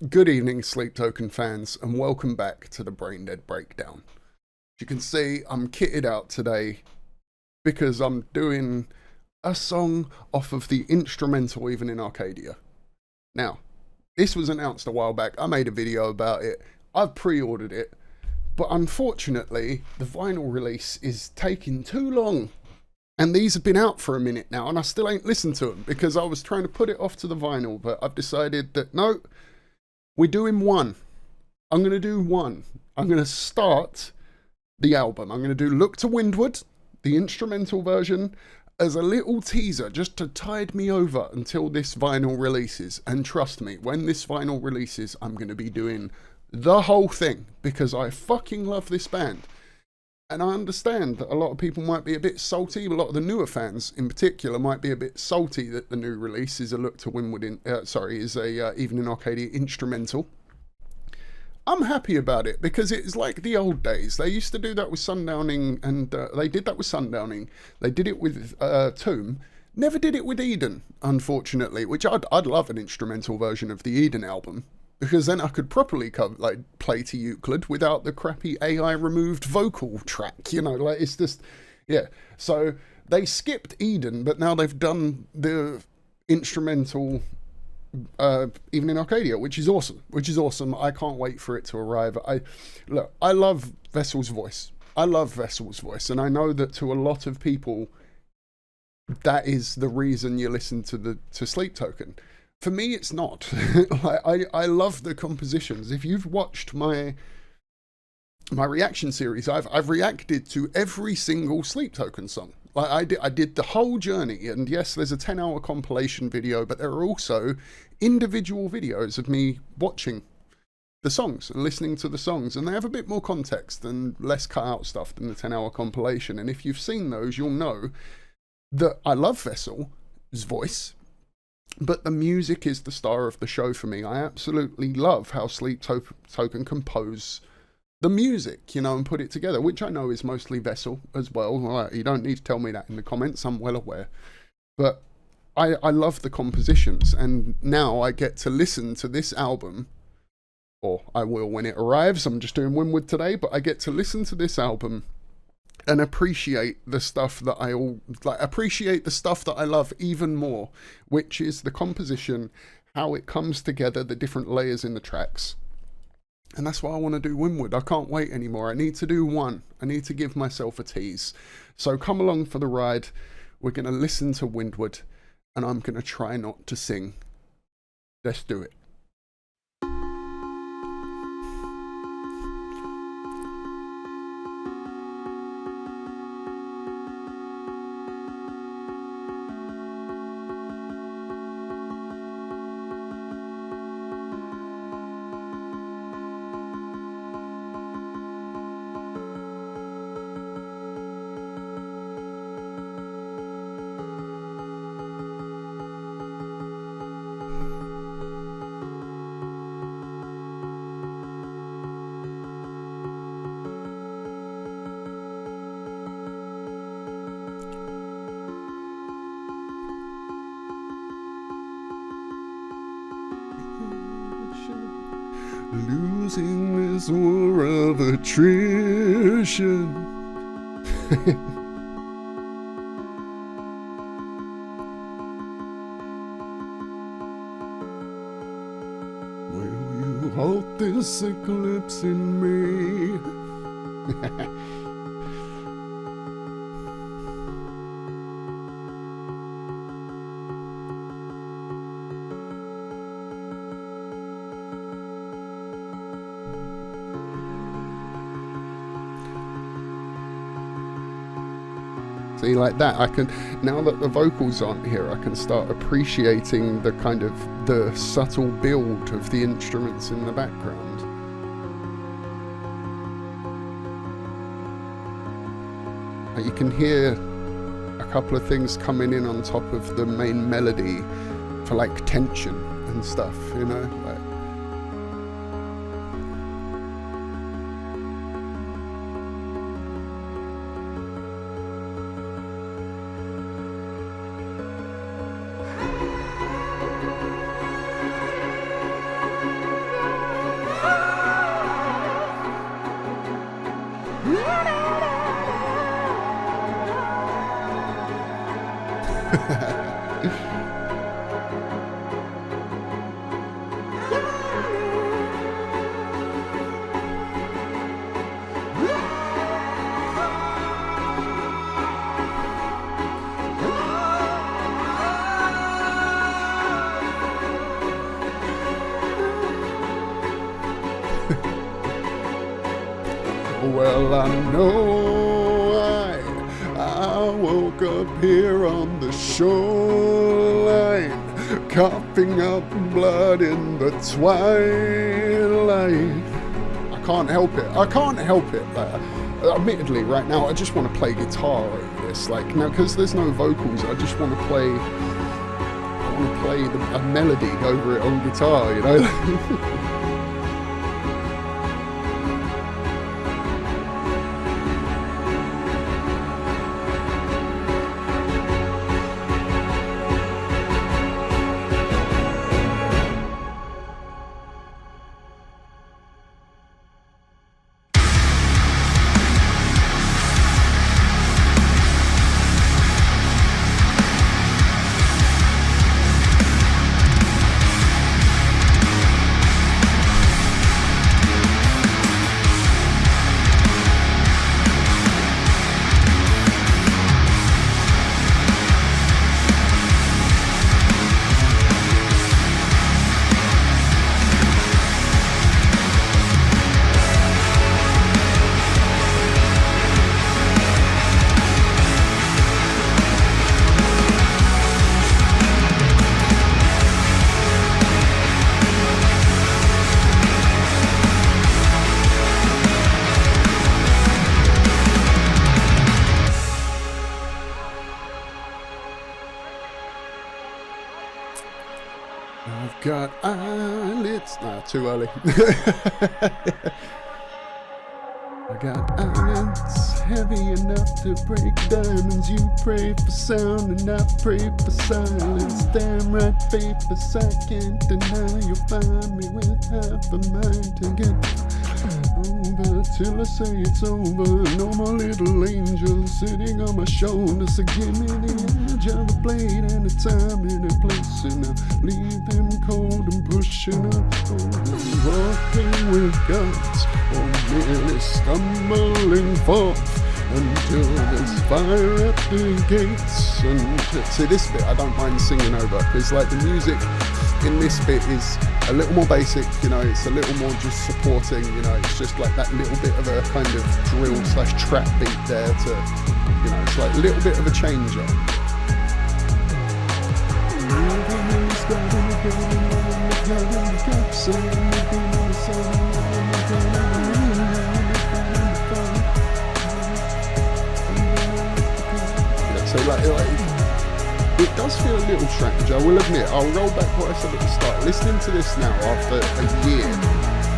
Good evening, Sleep Token fans, and welcome back to the Brain Dead Breakdown. As you can see, I'm kitted out today because I'm doing a song off of the instrumental Even in Arcadia. Now, this was announced a while back. I made a video about it. I've pre-ordered it, but unfortunately, the vinyl release is taking too long. And these have been out for a minute now, and I still ain't listened to them because I was trying to put it off to the vinyl, but I've decided that no, we're doing one. I'm going to do one. I'm going to start the album. I'm going to do Look to Windward, the instrumental version, as a little teaser just to tide me over until this vinyl releases. And trust me, when this vinyl releases, I'm going to be doing the whole thing because I fucking love this band. And I understand that a lot of people might be a bit salty. A lot of the newer fans, in particular, might be a bit salty that the new release is a Look to Windward is a Even in Arcadia instrumental. I'm happy about it because it's like the old days. They used to do that with Sundowning, and they did that with Sundowning. They did it with Tomb. Never did it with Eden, unfortunately. Which I'd love an instrumental version of the Eden album. Because then I could properly play to Euclid without the crappy AI removed vocal track, it's just, yeah. So they skipped Eden, but now they've done the instrumental Even in Arcadia, which is awesome. I can't wait for it to arrive. I love Vessel's voice. And I know that to a lot of people, that is the reason you listen to Sleep Token. For me, it's not. I love the compositions. If you've watched my reaction series, I've reacted to every single Sleep Token song. I did the whole journey, and yes, there's a 10-hour compilation video, but there are also individual videos of me watching the songs and listening to the songs, and they have a bit more context and less cut out stuff than the 10-hour compilation. And if you've seen those, you'll know that I love Vessel's voice. But the music is the star of the show for me. I absolutely love how Sleep Token compose the music, and put it together, which I know is mostly Vessel as well. You don't need to tell me that in the comments, I'm well aware. But I love the compositions, and now I get to listen to this album, or I will when it arrives. I'm just doing Windward today, but I get to listen to this album and appreciate the stuff that appreciate the stuff that I love even more, which is the composition, how it comes together, the different layers in the tracks. And that's why I want to do Windward. I can't wait anymore. I need to do one. I need to give myself a tease. So come along for the ride. We're going to listen to Windward, and I'm going to try not to sing. Let's do it. Losing this war of attrition. Will you halt this eclipse in me? See, like that, I can, now that the vocals aren't here, I can start appreciating the kind of the subtle build of the instruments in the background. You can hear a couple of things coming in on top of the main melody for like tension and stuff, like. Well, I know I woke up here on the shoreline, coughing up blood in the twilight. I can't help it. I can't help it. Admittedly, right now, I just want to play guitar over this. Like, now, because there's no vocals, I just want to play. I want to play a melody over it on guitar, you know. I've got eyelids. Nah, too early. I got eyelids heavy enough to break diamonds. You pray for sound and I pray for silence. Damn right, faithless, I can't deny. You'll find me with half a mind to get over till I say it's over. And all my little angels sitting on my shoulder, so give me the edge of a blade and a time and a place, and I'll leave them cold and pushing up shoulders, walking with guns or merely stumbling forth until there's fire at the gates. And see, this bit I don't mind singing over, because like the music in this bit is a little more basic, you know, it's a little more just supporting, you know, it's just like that little bit of a kind of drill / trap beat there to, you know, it's like a little bit of a change up. Yeah, so like it does feel a little strange, I will admit. I'll roll back what I said at the start. Listening to this now after a year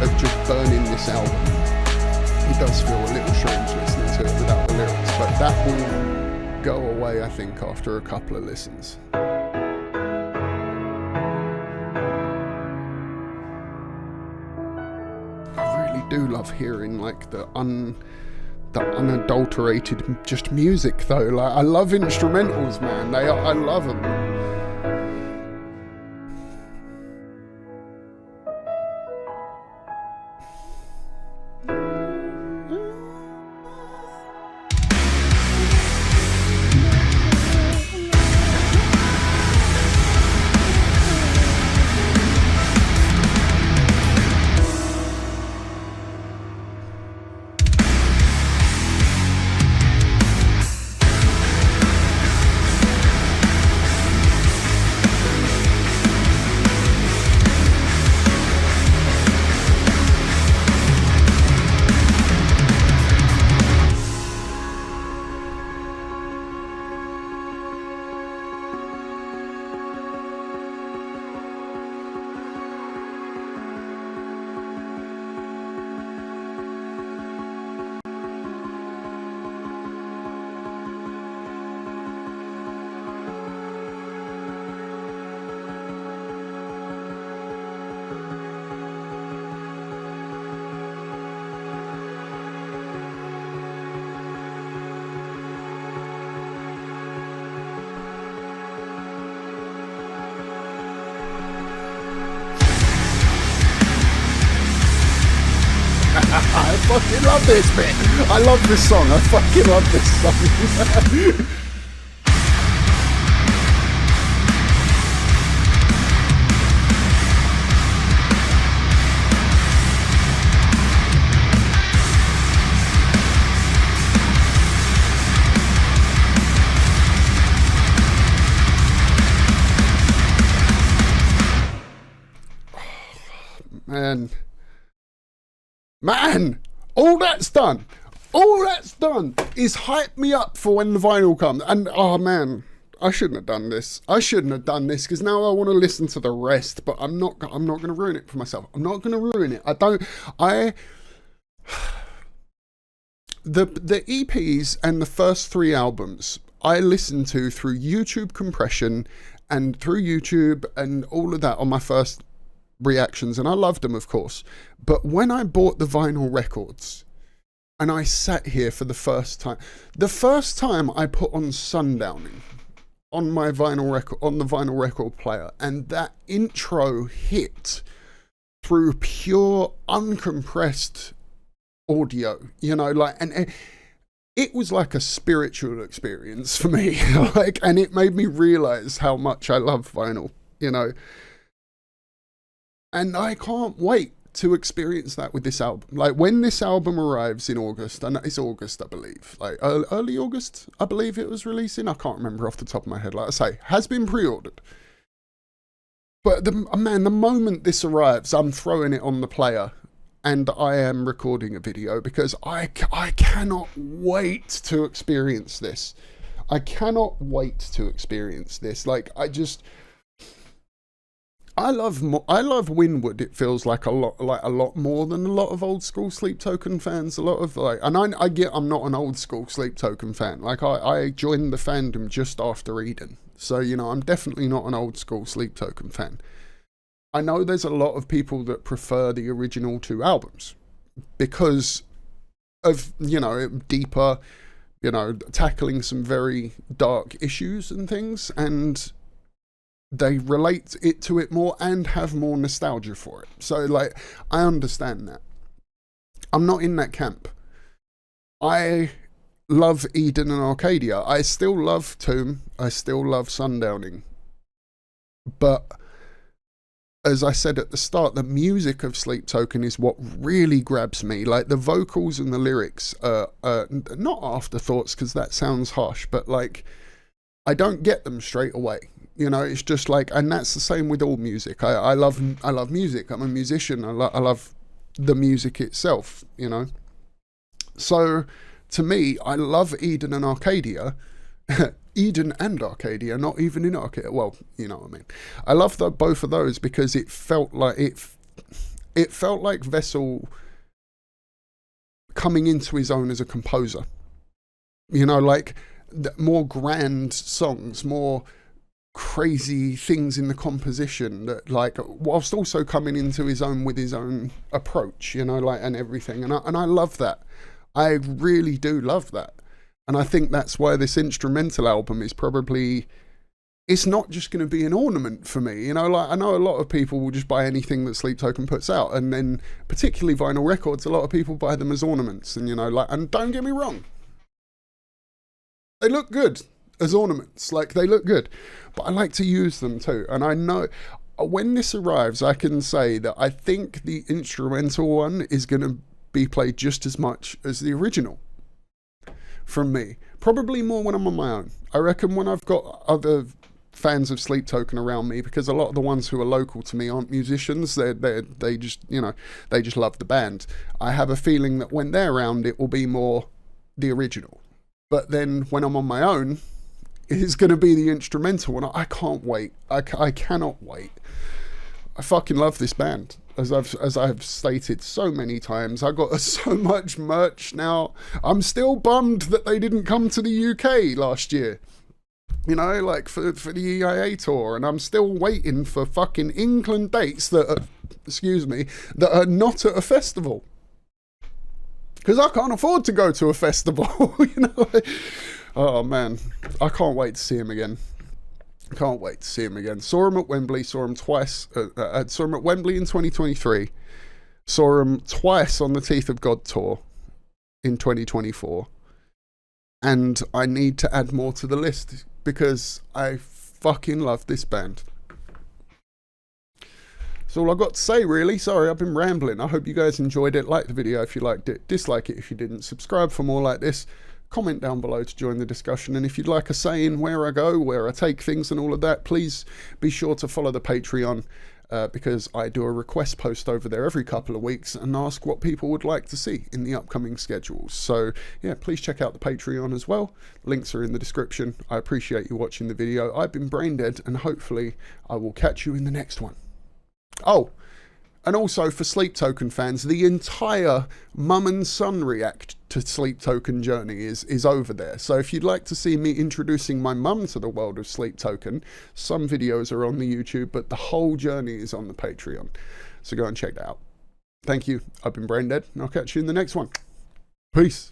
of just burning this album, it does feel a little strange listening to it without the lyrics, but that will go away, I think, after a couple of listens. I really do love hearing like the unadulterated just music though. Like, I love instrumentals, man. I love them. fucking love this bit. I love this song. I fucking love this song. Man, all that's done is hype me up for when the vinyl comes. And oh man, I shouldn't have done this. Because now I want to listen to the rest, but I'm not going to ruin it for myself. I'm not going to ruin it. The EPs and the first 3 albums I listened to through YouTube compression and through YouTube and all of that on my first reactions, and I loved them, of course. But when I bought the vinyl records and I sat here for the first time I put on Sundowning on my vinyl record, on the vinyl record player, and that intro hit through pure uncompressed audio, you know, like, and it was like a spiritual experience for me. Like, and it made me realize how much I love vinyl, you know. And I can't wait to experience that with this album. Like, when this album arrives in August, and it's August, I believe, like early August, I believe it was releasing. I can't remember off the top of my head. Like I say, has been pre-ordered. But the moment this arrives, I'm throwing it on the player and I am recording a video, because I cannot wait to experience this. I cannot wait to experience this. Like, I love Windward. It feels like a lot more than a lot of old school Sleep Token fans. A lot of, like, and I get I'm not an old school Sleep Token fan. Like, I joined the fandom just after Eden, so you know I'm definitely not an old school Sleep Token fan. I know there's a lot of people that prefer the original 2 albums because of, you know, deeper, you know, tackling some very dark issues and things, and they relate it to it more and have more nostalgia for it. So, like, I understand that. I'm not in that camp. I love Eden and Arcadia. I still love Tomb. I still love Sundowning. But as I said at the start, the music of Sleep Token is what really grabs me. Like, the vocals and the lyrics are not afterthoughts, because that sounds harsh, but like, I don't get them straight away. You know, it's just like, and that's the same with all music. I love music. I'm a musician. I love the music itself, you know. So to me, I love Eden and Arcadia. Eden and Arcadia, not even in Arcadia. Well, you know what I mean. I love both of those because it felt like it felt like Vessel coming into his own as a composer. You know, like more grand songs, more crazy things in the composition, that, like, whilst also coming into his own with his own approach, you know, like, and everything. And I love that. I really do love that. And I think that's why this instrumental album is probably, it's not just going to be an ornament for me. You know, like, I know a lot of people will just buy anything that Sleep Token puts out. And then particularly vinyl records, a lot of people buy them as ornaments. And, you know, like, and don't get me wrong, they look good as ornaments. Like, they look good. But I like to use them too. And I know when this arrives, I can say that I think the instrumental one is going to be played just as much as the original. From me, probably more when I'm on my own. I reckon when I've got other fans of Sleep Token around me, because a lot of the ones who are local to me aren't musicians. They just, you know, they just love the band. I have a feeling that when they're around, it will be more the original. But then when I'm on my own, it's going to be the instrumental, and I can't wait. I cannot wait. I fucking love this band. As I've stated so many times, I got so much merch now. I'm still bummed that they didn't come to the UK last year. You know, like for the EIA tour, and I'm still waiting for fucking England dates that are, that are not at a festival. Because I can't afford to go to a festival, you know. Oh man, I can't wait to see him again. Can't wait to see him again. Saw him at Wembley, saw him twice. Saw him at Wembley in 2023. Saw them twice on the Teeth of God tour in 2024. And I need to add more to the list because I fucking love this band. That's all I've got to say, really. Sorry, I've been rambling. I hope you guys enjoyed it. Like the video if you liked it. Dislike it if you didn't. Subscribe for more like this. Comment down below to join the discussion. And if you'd like a say in where I go, where I take things and all of that, please be sure to follow the Patreon. Because I do a request post over there every couple of weeks and ask what people would like to see in the upcoming schedules. So yeah, please check out the Patreon as well. Links are in the description. I appreciate you watching the video. I've been Braindead, and hopefully I will catch you in the next one. Oh, and also for Sleep Token fans, the entire mum and son react to Sleep Token journey is over there. So if you'd like to see me introducing my mum to the world of Sleep Token, some videos are on the YouTube, but the whole journey is on the Patreon. So go and check that out. Thank you. I've been Braindead, and I'll catch you in the next one. Peace.